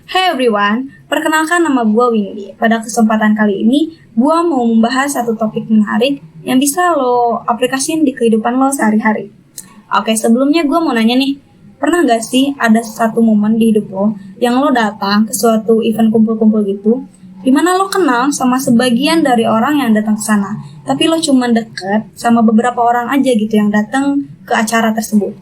Hey everyone, perkenalkan nama gue Windy. Pada kesempatan kali ini, gue mau membahas satu topik menarik yang bisa lo aplikasiin di kehidupan lo sehari-hari. Oke, sebelumnya gue mau nanya nih, pernah gak sih ada satu momen di hidup lo yang lo datang ke suatu event kumpul-kumpul gitu, dimana lo kenal sama sebagian dari orang yang datang ke sana, tapi lo cuma deket sama beberapa orang aja gitu yang datang ke acara tersebut.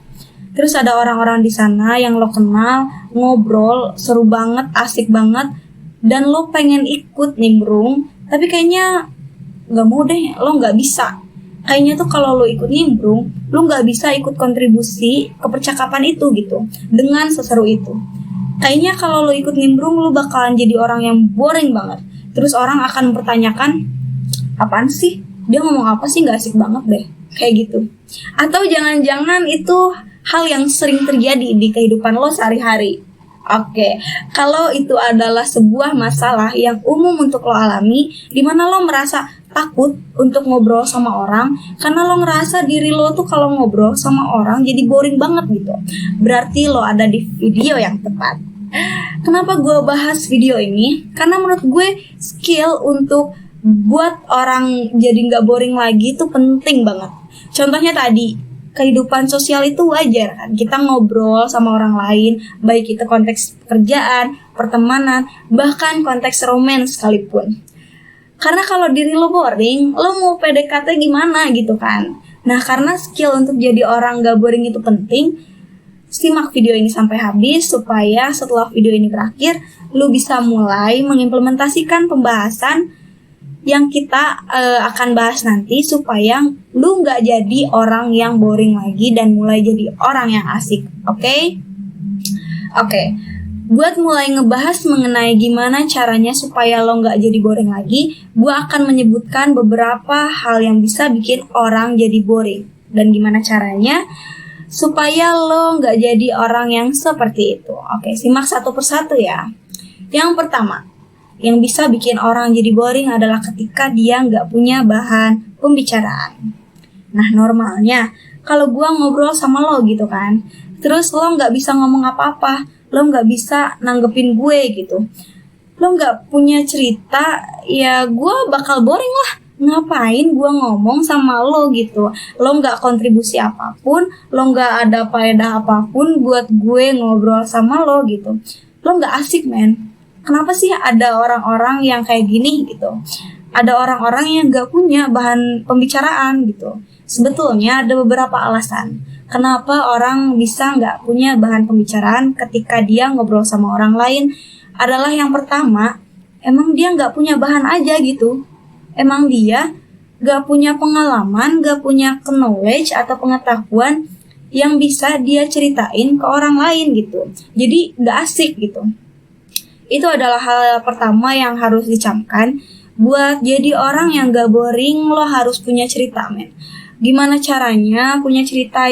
Terus ada orang-orang di sana yang lo kenal, ngobrol, seru banget, asik banget, dan lo pengen ikut nimbrung, tapi kayaknya gak mau deh, lo gak bisa. Kayaknya tuh kalau lo ikut nimbrung, lo gak bisa ikut kontribusi ke percakapan itu gitu, dengan seseru itu. Kayaknya kalau lo ikut nimbrung, lo bakalan jadi orang yang boring banget. Terus orang akan mempertanyakan, apaan sih? Dia ngomong apa sih, gak asik banget deh. Kayak gitu. Atau jangan-jangan itu hal yang sering terjadi di kehidupan lo sehari-hari. Oke, kalau itu adalah sebuah masalah yang umum untuk lo alami, di mana lo merasa takut untuk ngobrol sama orang, karena lo ngerasa diri lo tuh kalau ngobrol sama orang jadi boring banget gitu. Berarti lo ada di video yang tepat. Kenapa gue bahas video ini? Karena menurut gue skill untuk buat orang jadi gak boring lagi itu penting banget. Contohnya tadi, kehidupan sosial itu wajar kan, kita ngobrol sama orang lain, baik itu konteks pekerjaan, pertemanan, bahkan konteks romance sekalipun. Karena kalau diri lo boring, lo mau PDKT gimana gitu kan. Nah, karena skill untuk jadi orang gak boring itu penting, simak video ini sampai habis supaya setelah video ini berakhir, lo bisa mulai mengimplementasikan pembahasan yang kita akan bahas nanti supaya lu gak jadi orang yang boring lagi dan mulai jadi orang yang asik, oke? Oke, buat mulai ngebahas mengenai gimana caranya supaya lo gak jadi boring lagi, gue akan menyebutkan beberapa hal yang bisa bikin orang jadi boring. Dan gimana caranya supaya lo gak jadi orang yang seperti itu. Oke, simak satu persatu ya. Yang pertama, yang bisa bikin orang jadi boring adalah ketika dia nggak punya bahan pembicaraan. Nah, normalnya kalau gue ngobrol sama lo gitu kan, terus lo nggak bisa ngomong apa-apa, lo nggak bisa nanggepin gue gitu, lo nggak punya cerita, ya gue bakal boring lah. Ngapain gue ngomong sama lo gitu, lo nggak kontribusi apapun, lo nggak ada faedah apapun buat gue ngobrol sama lo gitu, lo nggak asik men. Kenapa sih ada orang-orang yang kayak gini gitu? Ada orang-orang yang gak punya bahan pembicaraan gitu. Sebetulnya ada beberapa alasan kenapa orang bisa gak punya bahan pembicaraan ketika dia ngobrol sama orang lain. Adalah yang pertama, emang dia gak punya bahan aja gitu. Emang dia gak punya pengalaman, gak punya knowledge atau pengetahuan yang bisa dia ceritain ke orang lain gitu. Jadi gak asik gitu. Itu adalah hal pertama yang harus dicamkan. Buat jadi orang yang gak boring, lo harus punya cerita men. Gimana caranya punya cerita?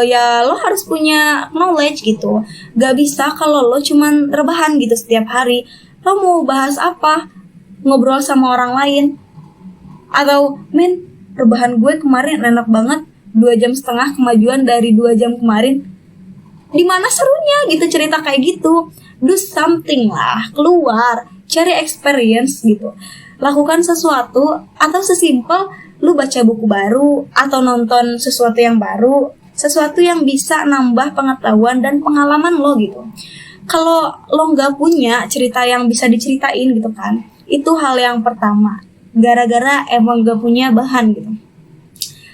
Ya lo harus punya knowledge gitu. Gak bisa kalau lo cuman rebahan gitu setiap hari. Lo mau bahas apa? Ngobrol sama orang lain? Atau men, rebahan gue kemarin enak banget, 2,5 jam kemajuan dari 2 jam kemarin. Dimana serunya gitu cerita kayak gitu? Do something lah, keluar, cari experience gitu. Lakukan sesuatu, atau sesimpel lu baca buku baru, atau nonton sesuatu yang baru, sesuatu yang bisa nambah pengetahuan dan pengalaman lo gitu. Kalau lo gak punya cerita yang bisa diceritain gitu kan, itu hal yang pertama, gara-gara emang gak punya bahan gitu.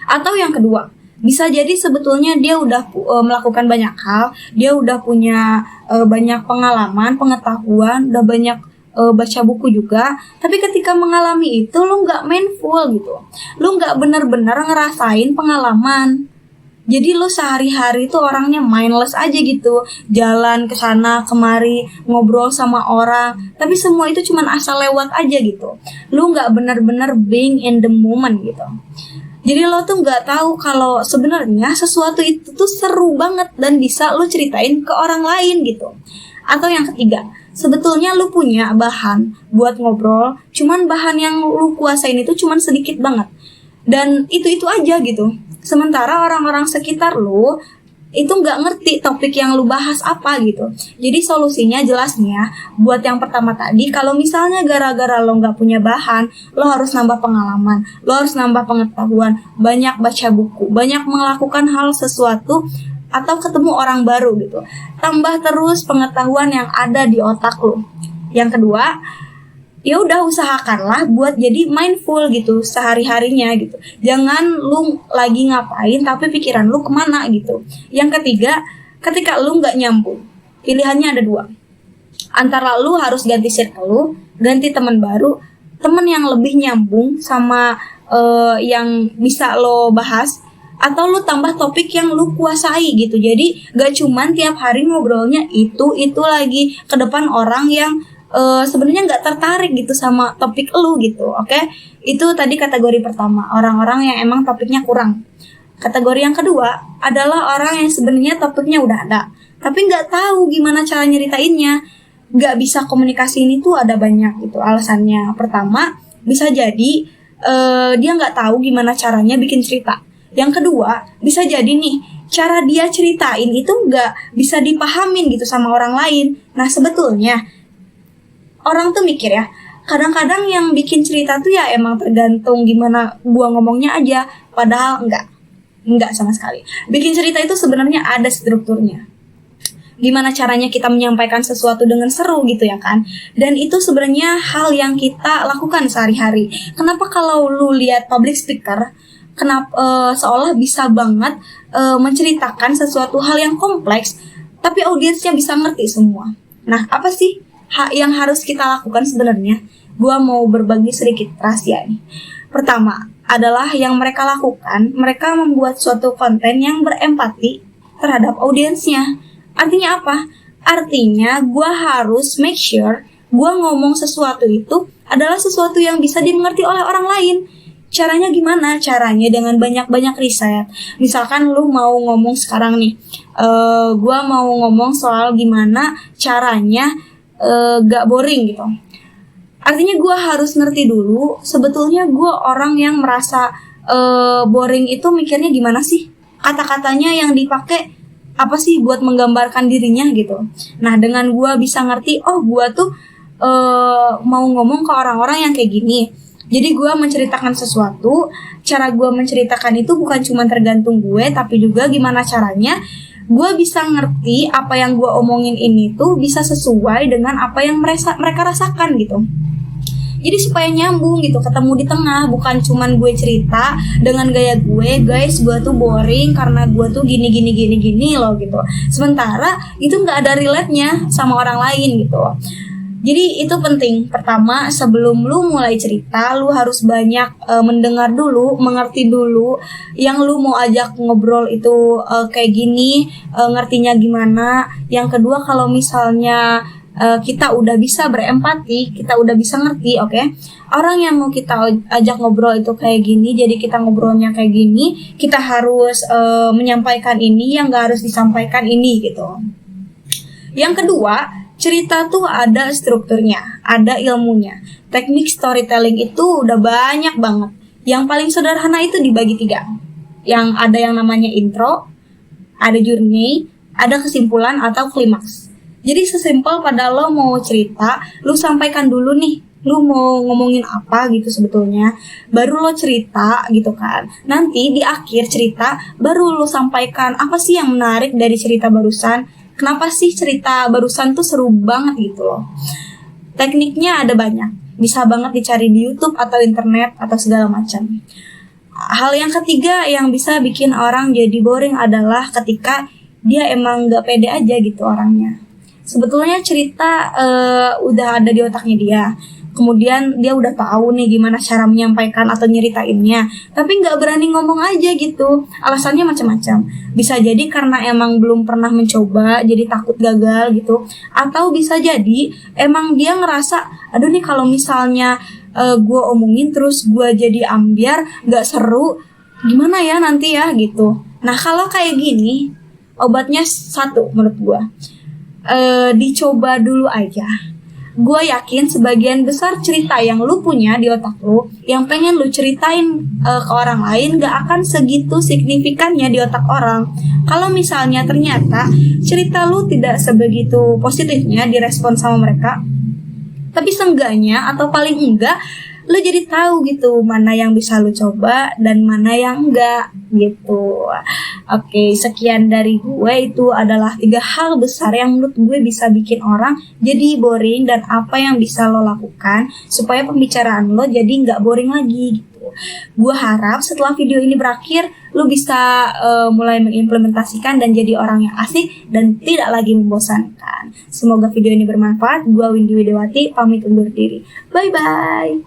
Atau yang kedua, bisa jadi sebetulnya dia udah melakukan banyak hal, dia udah punya banyak pengalaman, pengetahuan, udah banyak baca buku juga, tapi ketika mengalami itu lu nggak mindful gitu, lu nggak benar-benar ngerasain pengalaman. Jadi lu sehari-hari tuh orangnya mindless aja gitu, jalan ke sana kemari, ngobrol sama orang, tapi semua itu cuman asal lewat aja gitu. Lu nggak benar-benar being in the moment gitu. Jadi lo tuh nggak tahu kalau sebenarnya sesuatu itu tuh seru banget dan bisa lo ceritain ke orang lain gitu. Atau yang ketiga, sebetulnya lo punya bahan buat ngobrol, cuman bahan yang lo kuasain itu cuman sedikit banget. Dan itu aja gitu. Sementara orang-orang sekitar lo itu nggak ngerti topik yang lu bahas apa gitu. Jadi solusinya jelasnya buat yang pertama tadi, kalau misalnya gara-gara lo nggak punya bahan, lo harus nambah pengalaman, lo harus nambah pengetahuan, banyak baca buku, banyak melakukan hal sesuatu atau ketemu orang baru gitu. Tambah terus pengetahuan yang ada di otak lo. Yang kedua, ya udah usahakanlah buat jadi mindful gitu sehari-harinya gitu. Jangan lu lagi ngapain tapi pikiran lu kemana gitu. Yang ketiga, ketika lu nggak nyambung, pilihannya ada dua. Antara lu harus ganti circle lu, ganti teman baru, teman yang lebih nyambung sama yang bisa lo bahas, atau lu tambah topik yang lu kuasai gitu. Jadi gak cuman tiap hari ngobrolnya itu lagi ke depan orang yang sebenarnya nggak tertarik gitu sama topik lu gitu. Oke? Itu tadi kategori pertama, orang-orang yang emang topiknya kurang. Kategori yang kedua adalah orang yang sebenarnya topiknya udah ada, tapi nggak tahu gimana cara nyeritainnya. Nggak bisa komunikasi ini tuh ada banyak gitu alasannya. Pertama, bisa jadi dia nggak tahu gimana caranya bikin cerita. Yang kedua, bisa jadi nih, cara dia ceritain itu nggak bisa dipahamin gitu sama orang lain. Nah, sebetulnya orang tuh mikir ya, kadang-kadang yang bikin cerita tuh ya emang tergantung gimana gua ngomongnya aja, padahal enggak sama sekali. Bikin cerita itu sebenarnya ada strukturnya. Gimana caranya kita menyampaikan sesuatu dengan seru gitu ya kan? Dan itu sebenarnya hal yang kita lakukan sehari-hari. Kenapa kalau lu lihat public speaker, kenapa seolah bisa banget menceritakan sesuatu hal yang kompleks, tapi audiensnya bisa ngerti semua. Nah, apa sih yang harus kita lakukan sebenarnya? Gua mau berbagi sedikit rahasia nih. Pertama adalah yang mereka lakukan, mereka membuat suatu konten yang berempati terhadap audiensnya. Artinya apa? Artinya gua harus make sure gua ngomong sesuatu itu adalah sesuatu yang bisa dimengerti oleh orang lain. Caranya gimana? Caranya dengan banyak-banyak riset. Misalkan lu mau ngomong sekarang nih, gua mau ngomong soal gimana caranya gak boring gitu. Artinya gue harus ngerti dulu sebetulnya gue orang yang merasa boring itu mikirnya gimana sih, kata-katanya yang dipakai apa sih buat menggambarkan dirinya gitu. Nah, dengan gue bisa ngerti, oh gue tuh mau ngomong ke orang-orang yang kayak gini, jadi gue menceritakan sesuatu. Cara gue menceritakan itu bukan cuma tergantung gue, tapi juga gimana caranya gue bisa ngerti apa yang gue omongin ini tuh bisa sesuai dengan apa yang mereka rasakan gitu. Jadi supaya nyambung gitu, ketemu di tengah, bukan cuman gue cerita dengan gaya gue, guys gue tuh boring karena gue tuh gini loh gitu. Sementara itu nggak ada relate-nya sama orang lain gitu. Jadi itu penting. Pertama, sebelum lu mulai cerita, lu harus banyak mendengar dulu, mengerti dulu yang lu mau ajak ngobrol itu kayak gini, ngertinya gimana. Yang kedua, kalau misalnya kita udah bisa berempati, kita udah bisa ngerti, oke? Orang yang mau kita ajak ngobrol itu kayak gini, jadi kita ngobrolnya kayak gini, kita harus menyampaikan ini yang gak harus disampaikan ini gitu. Yang kedua, cerita tuh ada strukturnya, ada ilmunya. Teknik storytelling itu udah banyak banget. Yang paling sederhana itu dibagi 3. Yang ada yang namanya intro, ada journey, ada kesimpulan atau klimaks. Jadi sesimpel pada lo mau cerita, lo sampaikan dulu nih, lo mau ngomongin apa gitu sebetulnya, baru lo cerita gitu kan. Nanti di akhir cerita baru lo sampaikan apa sih yang menarik dari cerita barusan. Kenapa sih cerita barusan tuh seru banget gitu loh. Tekniknya ada banyak, bisa banget dicari di YouTube atau internet atau segala macam. Hal yang ketiga yang bisa bikin orang jadi boring adalah ketika dia emang gak pede aja gitu orangnya. Sebetulnya cerita udah ada di otaknya dia, kemudian dia udah tahu nih gimana cara menyampaikan atau nyeritainnya, tapi nggak berani ngomong aja gitu. Alasannya macam-macam. Bisa jadi karena emang belum pernah mencoba, jadi takut gagal gitu. Atau bisa jadi emang dia ngerasa, aduh nih kalau misalnya gue omongin terus gue jadi ambiar, nggak seru, gimana ya nanti ya gitu. Nah kalau kayak gini, obatnya satu menurut gue, dicoba dulu aja. Gue yakin sebagian besar cerita yang lu punya di otak lu, yang pengen lu ceritain ke orang lain, gak akan segitu signifikannya di otak orang. Kalau misalnya ternyata cerita lu tidak sebegitu positifnya direspon sama mereka, tapi seenggaknya atau paling enggak lu jadi tahu gitu mana yang bisa lu coba dan mana yang enggak gitu. Oke, sekian dari gue. Itu adalah 3 hal besar yang menurut gue bisa bikin orang jadi boring, dan apa yang bisa lo lakukan supaya pembicaraan lo jadi nggak boring lagi gitu. Gue harap setelah video ini berakhir lo bisa mulai mengimplementasikan dan jadi orang yang asik dan tidak lagi membosankan. Semoga video ini bermanfaat. Gue Windy Widewati pamit undur diri. Bye bye.